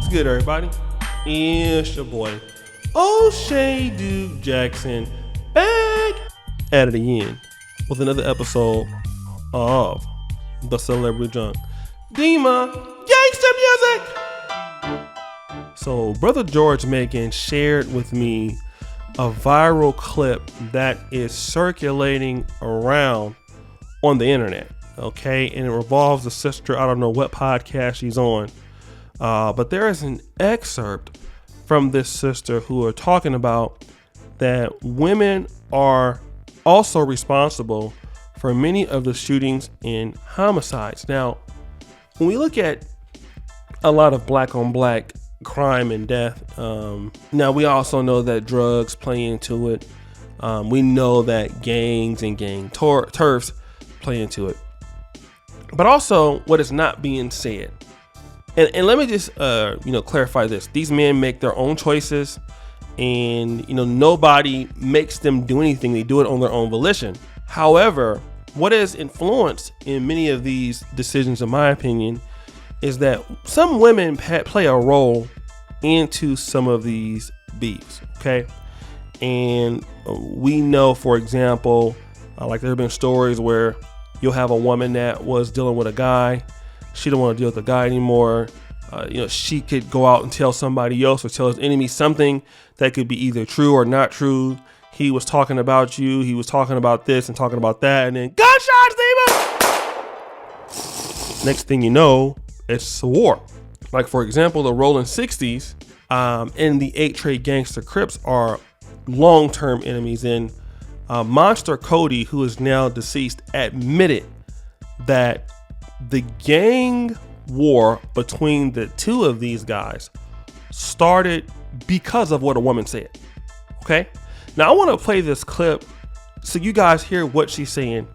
What's good, everybody? It's your boy, O'Shea Duke Jackson, back at it again with another episode of The Celebrity Junk. Dima, gangster music! So, Brother George Macon shared with me a viral clip that is circulating around on the internet, okay? And it revolves a sister, I don't know what podcast she's on, but there is an excerpt from this sister who are talking about that women are also responsible for many of the shootings and homicides. Now, when we look at a lot of black on black crime and death, now we also know that drugs play into it. We know that gangs and gang turfs play into it. But also what is not being said. And let me just clarify this. These men make their own choices, and nobody makes them do anything. They do it on their own volition. However, what is influenced in many of these decisions, in my opinion, is that some women play a role into some of these beefs. Okay, and we know, for example, like there have been stories where you'll have a woman that was dealing with a guy. She don't want to deal with the guy anymore. She could go out and tell somebody else or tell his enemy something that could be either true or not true. He was talking about you. He was talking about this and talking about that. And then gunshots, Steve! Next thing you know, it's a war. Like, for example, the Rolling 60s and the 8 Trade Gangster Crips are long-term enemies. And Monster Cody, who is now deceased, admitted that the gang war between the two of these guys started because of what a woman said. Okay, now I want to play this clip so you guys hear what she's saying,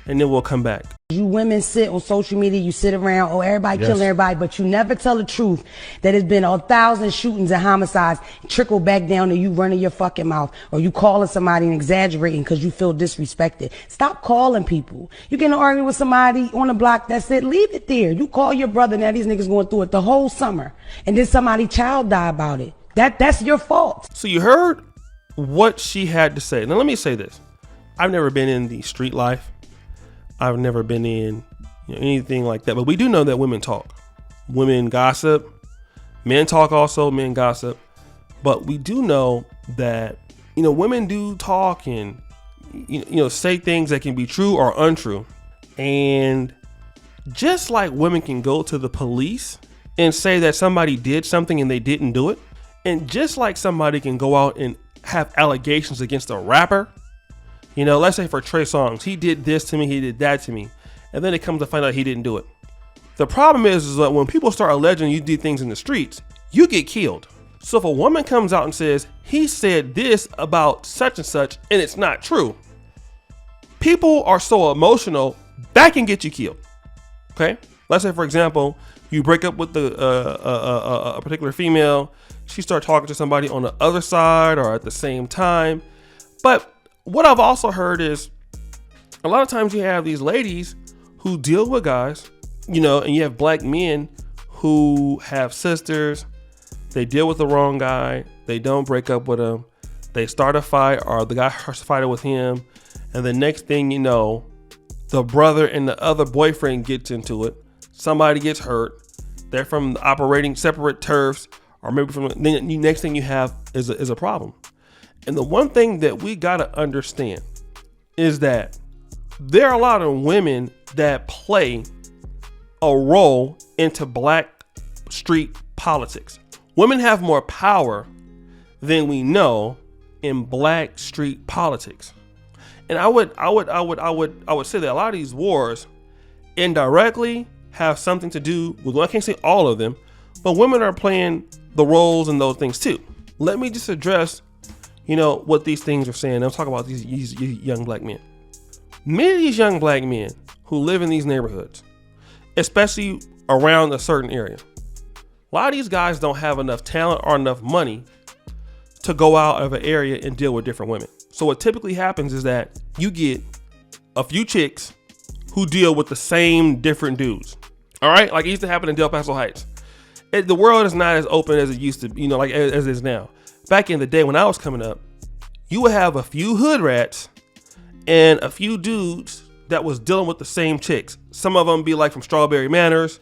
and then we'll come back. You women sit on social media, you sit around, everybody killing everybody, but you never tell the truth that it's been 1,000 shootings and homicides trickle back down to you running your fucking mouth, or you calling somebody and exaggerating because you feel disrespected. Stop calling people. You get in an argument with somebody on the block, that's it, leave it there. You call your brother, now these niggas going through it the whole summer, and then somebody's child die about it. That's your fault. So you heard what she had to say. Now let me say this. I've never been in the street life. I've never been in anything like that, but we do know that women talk, women gossip, men talk also, men gossip, but we do know that, women do talk and, say things that can be true or untrue. And just like women can go to the police and say that somebody did something and they didn't do it, and just like somebody can go out and have allegations against a rapper, let's say for Trey Songz, he did this to me, he did that to me, and then it comes to find out he didn't do it. The problem is that when people start alleging you did things in the streets, you get killed. So if a woman comes out and says, he said this about such and such, and it's not true, people are so emotional, that can get you killed. Okay? Let's say, for example, you break up with a particular female, she starts talking to somebody on the other side or at the same time. But what I've also heard is a lot of times you have these ladies who deal with guys, and you have black men who have sisters. They deal with the wrong guy. They don't break up with him. They start a fight, or the guy starts a fight with him. And the next thing you know, the brother and the other boyfriend gets into it. Somebody gets hurt. They're from operating separate turfs, or maybe from the next thing you have is a problem. And the one thing that we got to understand is that there are a lot of women that play a role into black street politics. Women have more power than we know in black street politics. And I would say that a lot of these wars indirectly have something to do with, well, I can't say all of them, but women are playing the roles in those things too. Let me just address what these things are saying. I'm talking about these young black men. Many of these young black men who live in these neighborhoods, especially around a certain area, a lot of these guys don't have enough talent or enough money to go out of an area and deal with different women. So what typically happens is that you get a few chicks who deal with the same different dudes. All right, like it used to happen in Del Paso Heights. The world is not as open as it used to, like as it is now. Back in the day when I was coming up, you would have a few hood rats and a few dudes that was dealing with the same chicks. Some of them be like from Strawberry Manors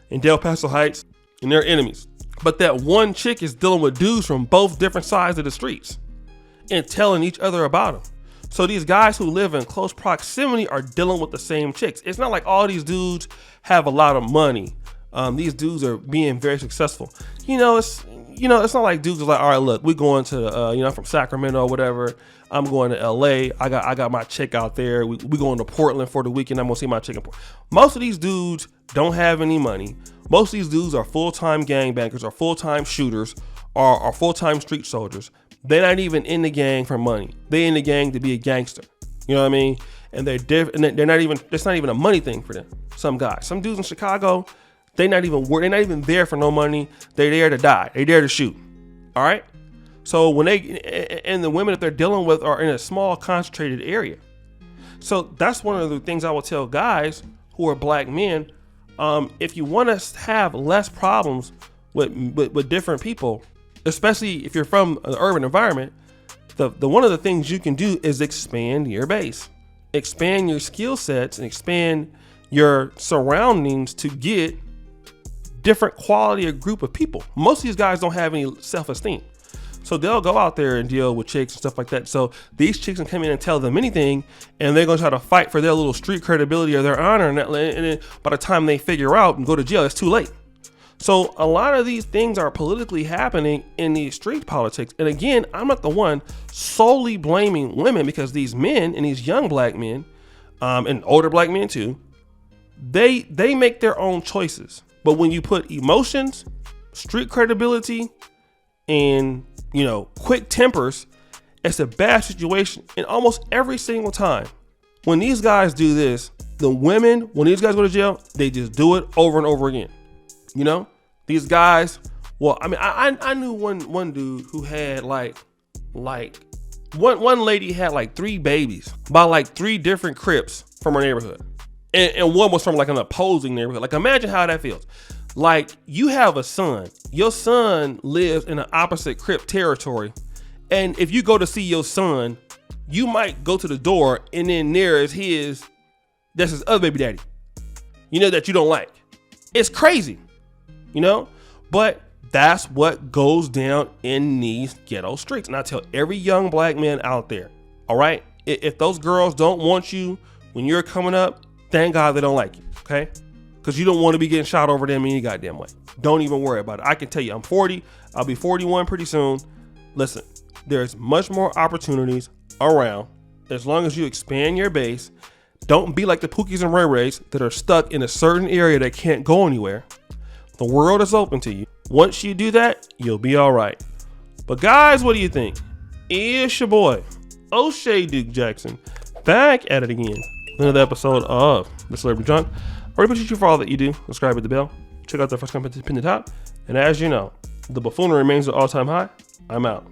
and Del Paso Heights, and they're enemies. But that one chick is dealing with dudes from both different sides of the streets and telling each other about them. So these guys who live in close proximity are dealing with the same chicks. It's not like all these dudes have a lot of money. These dudes are being very successful. It's not like dudes are like, all right, look, we're going to, I'm from Sacramento or whatever. I'm going to LA. I got my chick out there. We going to Portland for the weekend. I'm gonna see my chick in Portland. Most of these dudes don't have any money. Most of these dudes are full-time gangbangers or full-time shooters or full-time street soldiers. They're not even in the gang for money. They in the gang to be a gangster. You know what I mean? And they're different. And they're not even. It's not even a money thing for them. Some guys, some dudes in Chicago, they're not even there for no money. They're there to die. They're there to shoot. All right. So when and the women that they're dealing with are in a small concentrated area. So that's one of the things I will tell guys who are black men. If you want to have less problems with different people, especially if you're from an urban environment, the one of the things you can do is expand your base, expand your skill sets, and expand your surroundings to get different quality of group of people. Most of these guys don't have any self-esteem. So they'll go out there and deal with chicks and stuff like that. So these chicks can come in and tell them anything, and they're going to try to fight for their little street credibility or their honor. And then by the time they figure out and go to jail, it's too late. So a lot of these things are politically happening in these street politics. And again, I'm not the one solely blaming women, because these men and these young black men, and older black men too, they make their own choices. But when you put emotions, street credibility, and quick tempers, it's a bad situation. And almost every single time when these guys do this, the women, when these guys go to jail, they just do it over and over again. These guys, well, I mean, I knew one dude who had like one lady had like 3 babies by like 3 different Crips from her neighborhood. And one was from like an opposing neighborhood. Like, imagine how that feels. Like, you have a son. Your son lives in an opposite Crip territory. And if you go to see your son, you might go to the door and then there is that's his other baby daddy, that you don't like. It's crazy, but that's what goes down in these ghetto streets. And I tell every young black man out there, all right, if those girls don't want you when you're coming up, thank God they don't like you, okay? Because you don't want to be getting shot over them any goddamn way. Don't even worry about it. I can tell you, I'm 40. I'll be 41 pretty soon. Listen, there's much more opportunities around as long as you expand your base. Don't be like the Pookies and Ray Rays that are stuck in a certain area that can't go anywhere. The world is open to you. Once you do that, you'll be all right. But guys, what do you think? It's your boy, O'Shea Duke Jackson, back at it again. Another episode of The Celebrity Junk. I really appreciate you for all that you do. Subscribe, hit the bell. Check out the first comment to pin the top. And as you know, the buffoonery remains at all-time high. I'm out.